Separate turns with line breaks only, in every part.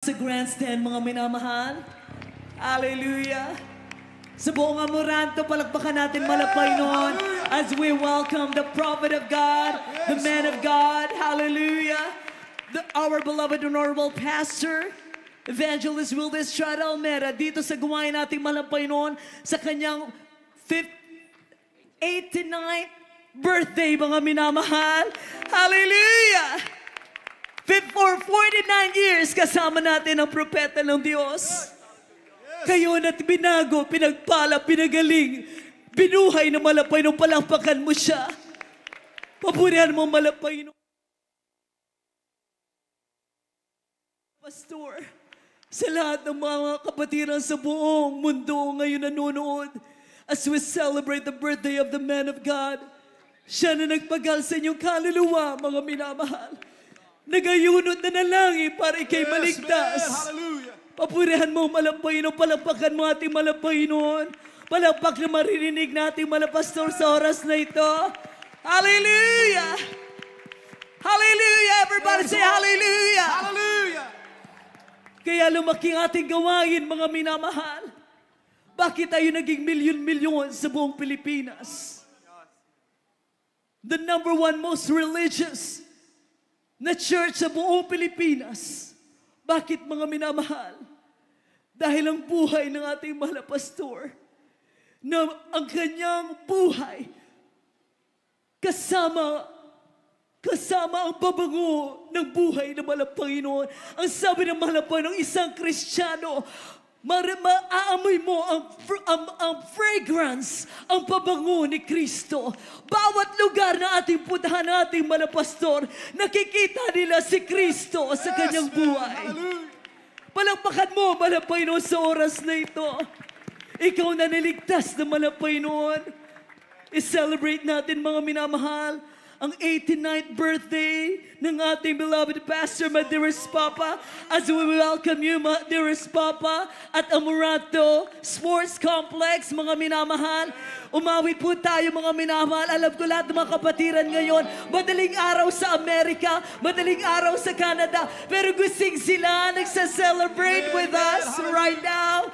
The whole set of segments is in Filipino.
sa grandstand, mga minamahal. Hallelujah. Sa buong Amoranto, palakpakan natin malapay noon as we welcome the prophet of God, the man of God. Hallelujah. Our beloved honorable pastor, Evangelist Wilder Estrada Almera, dito sa gawain nating malapay noon sa kanyang 89th birthday, mga minamahal. Hallelujah! For 49 years, kasama natin ang propeta ng Diyos. Kayo na binago, pinagpala, pinagaling, binuhay na malapay nung palakpakan mo siya. Papurihan mo malapay nung pastor. Sa lahat ng mga kapatiran sa buong mundo ngayon nanonood, as we celebrate the birthday of the man of God, siya na nagpagal sa inyong kaluluwa, mga minamahal. Nagayunod na nalangin para ikay maligtas. Papurihan mo malapay noon, palakpakan mo ating malapay noon. Palakpak na maririnig natin malapastor sa oras na ito. Hallelujah! Hallelujah! Everybody say hallelujah!
Hallelujah!
Kaya lumaki ang ating gawain, mga minamahal. Bakit tayo naging milyon-milyon sa buong Pilipinas? The number one most religious na church sa buong Pilipinas. Bakit, mga minamahal? Dahil ang buhay ng ating mahal na pastor, na ang kanyang buhay, kasama ang babango ng buhay ng mahal na Panginoon. Ang sabi ng mahal na Panginoon, isang Kristiyano, maaamoy mo ang fragrance, ang pabango ni Kristo. Bawat lugar na ating puntahan nating malapastor, nakikita nila si Kristo sa kanyang buhay. Palakpakan mo, malapay noon, sa oras na ito. Ikaw na niligtas na malapay noon. I-celebrate natin, mga minamahal, ang 89th birthday ng ating beloved Pastor, my dearest Papa, as we welcome you, my dearest Papa, at Amoranto Sports Complex, mga minamahal. Umawit po tayo, mga minamahal. Alam ko lahat ng mga kapatiran ngayon, madaling araw sa Amerika, madaling araw sa Canada, pero gusing sila nagsa-celebrate with us right now.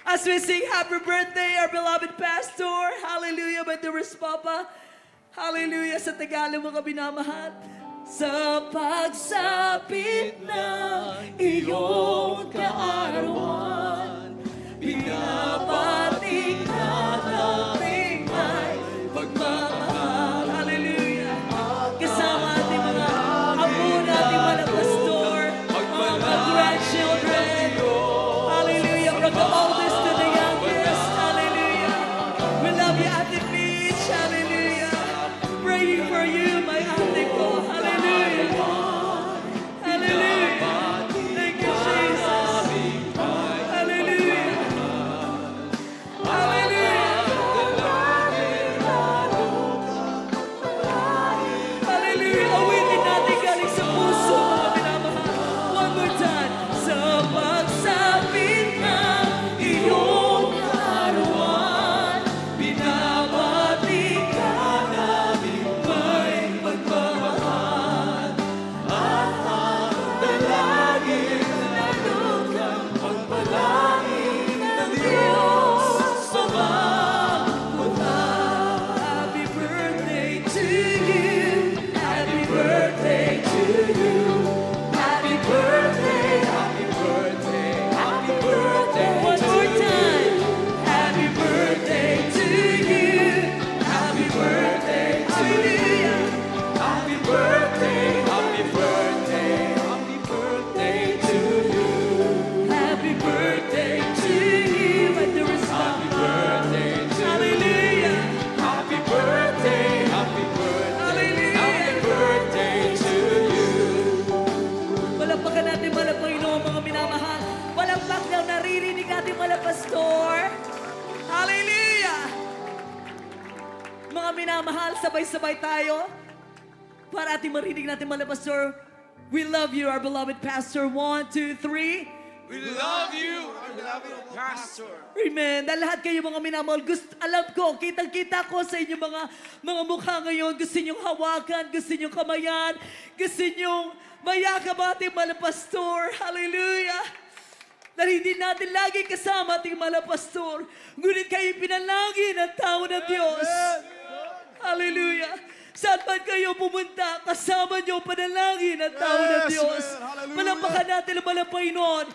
As we sing happy birthday, our beloved Pastor. Hallelujah, my dearest Papa. Hallelujah, sa Tagalog, mga binamahal. Sa pagsapit ng iyong kaarawan, binabati ka namin ay pagmamahal. Hallelujah. Kasama ating mga apo nating mga pastor, mga grandchildren. Hallelujah. From the oldest to the youngest. Hallelujah. We love you, Ate Peach. Hallelujah. Praying for you, my ate ko. Hallelujah. Hallelujah. Thank you, Jesus. Hallelujah. Hallelujah. Hallelujah. Awitin natin galing sa puso, mga minamahal. One more time. Sa pagsapit ng iyong kaarawan, binabati ka namin may pagmamahal. At ang dalangin na lukang pagpalangin ng Diyos sa mapunta. Happy birthday to you. Happy birthday to you. Happy birthday, happy birthday, happy birthday. One more time. Happy birthday to you. Happy birthday to you. Happy birthday, happy birthday, happy birthday to you. Happy birthday to you. My dearest Happy birthday to Hallelujah.
Happy birthday, happy birthday,
Hallelujah.
happy birthday to you.
Palakpakan natin, mga Panginoon, mga minamahal. Palakpak lang naririnig natin, mga pastor. Hallelujah! Mga minamahal, sabay-sabay tayo. Para ating marinig natin, mga pastor. We love you, our beloved pastor. 1, 2, 3.
We love you. We love you, Pastor.
Amen. Dahil lahat kayo mga minamahal, alam ko, kitang-kita ko sa inyong mga mukha ngayon, gusto ninyong hawakan, gusto ninyong kamayan, gusto ninyong mayakap ating mga pastor. Hallelujah. Dahil hindi natin lagi kasama ating mga pastor, ngunit kayo pinalangin ang tao ng Diyos. Hallelujah. Saan man kayo pumunta, kasama niyo panalangin ang tao ng Diyos. Palampakan natin ang mga Panginoon.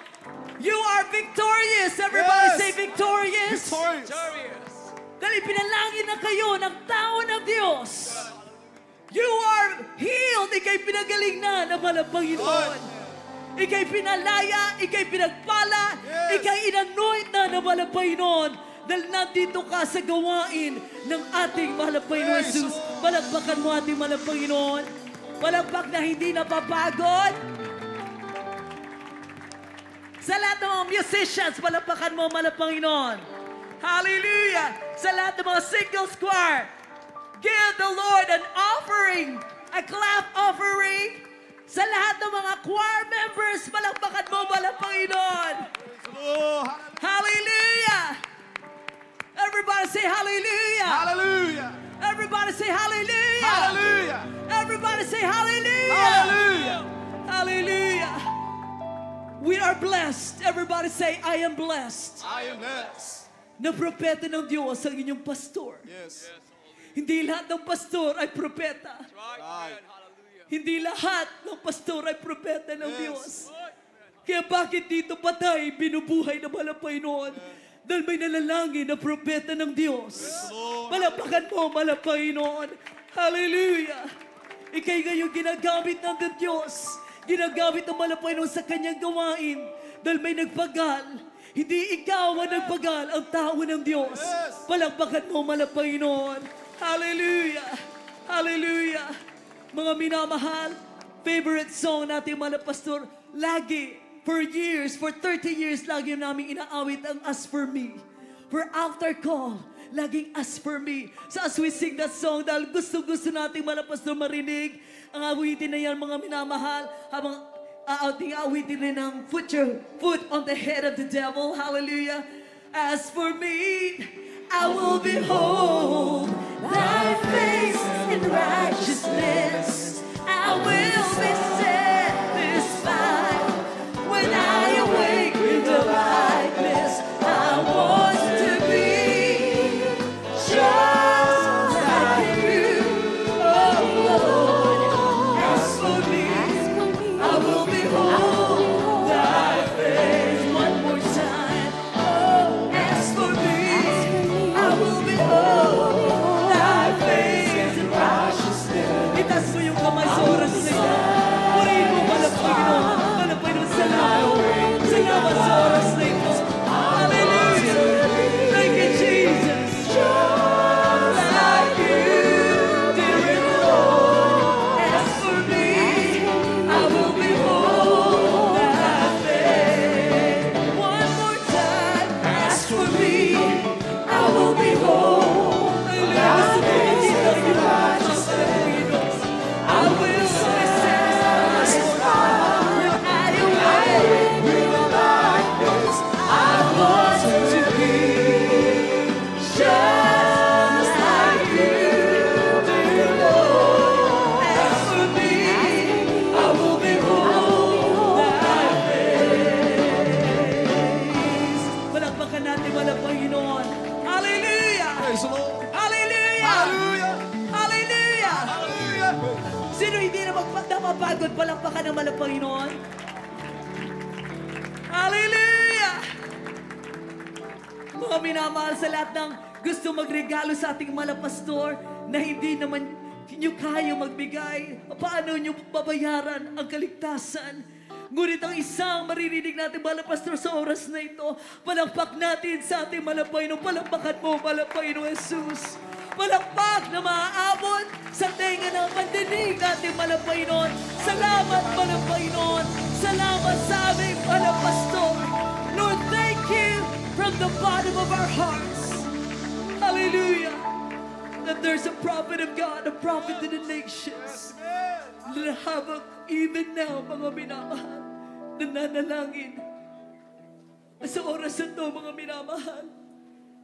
You are victorious. Everybody say victorious.
Victorious.
Dahil pinalangin na kayo ng tao ng Diyos. You are healed. Ika'y pinagaling na ng mga Panginoon. Ika'y pinalaya, ika'y pinagpala, ika'y inanoint na ng mga Panginoon. Dahil nandito ka sa gawain ng ating mahal na Panginoon Jesus. Palagpakan mo ating mahal na Panginoon. Palagpak na hindi napapagod. Sa lahat ng mga musicians, palagpakan mo mahal na Panginoon. Hallelujah! Sa lahat ng mga singles choir, give the Lord an offering, a clap offering. Sa lahat ng mga choir members, palagpakan mo mahal na Panginoon. Hallelujah! Everybody say hallelujah.
Hallelujah.
Everybody say hallelujah.
Hallelujah.
Everybody say hallelujah.
Hallelujah.
Hallelujah. We are blessed. Everybody say, I am blessed.
I am blessed.
Na propeta ng Diyos ang inyong pastor.
Yes.
Hindi lahat ng pastor ay propeta.
Right.
Hindi lahat ng pastor ay propeta ng Diyos. Kaya bakit dito patay, binubuhay na mahal na Panginoon? Dahil may nalalangin na propeta ng Diyos. Palapakan mo, mahal na Panginoon. Hallelujah. Ika'y ngayon ginagamit ng Diyos. Ginagamit ng mahal na Panginoon sa kanyang gawain. Dahil may nagpagal. Hindi ikaw ang nagpagal, ang tao ng Diyos. Palapakan mo, mahal na Panginoon. Hallelujah. Hallelujah. Mga minamahal, favorite song natin mga pastor, lagi, for years, for 30 years, lagi namin inaawit ang As For Me. For altar call, laging As For Me. So as we sing that song, dahil gusto-gusto natin mga pastor marinig, ang awitin na yan mga minamahal, habang awitin rin ang put your foot on the head of the devil. Hallelujah. As for me, I will behold thy face in righteousness. I will be satisfied when I awake in the likeness. I want to be just like you, oh Lord. As for me, I will behold thy face. One more time. Oh, as for me, I will behold thy face in righteousness. Itaas mo yung kamay sa oras na ito. Purihin mo, Panginoon. Panginoon, salamat. Salamat sa oras na ito. Hallelujah. Thank you, Jesus. Just like you, dear Lord. As for me, I will behold thy face. One more time. As for me, I will behold thy face in righteousness. I will be satisfied when I awake with the likeness. I want to be just like you, dear Lord. As for me, I will behold thy face. Palakpakan natin mga Panginoon. Hallelujah!
Praise the Lord.
Hallelujah!
Hallelujah.
Hallelujah!
Hallelujah.
Sino hindi na napapagod palakpakan ng mga Panginoon? Hallelujah! Mga minamahal sa lahat ng gusto magregalo sa ating mga pastor na hindi naman nyo kaya magbigay, paano nyo babayaran ang kaligtasan? Ngunit ang isang maririnig natin mga pastor sa oras na ito, palakpak natin sa ating mga Panginoon. Palakpakan mo, mga Panginoon Jesus. Palakpak na maaabot sa tenga ng pandinig natin, mga Panginoon. Salamat, mga Panginoon. Salamat sa aming mga pastor. Lord, thank you from the bottom of our hearts. Hallelujah. That there's a prophet of God, a prophet to the nations. Habang even now, mga minamahal, nananalangin At sa oras na ito, mga minamahal,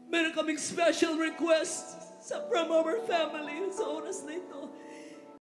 meron kaming special request from our family sa oras na ito.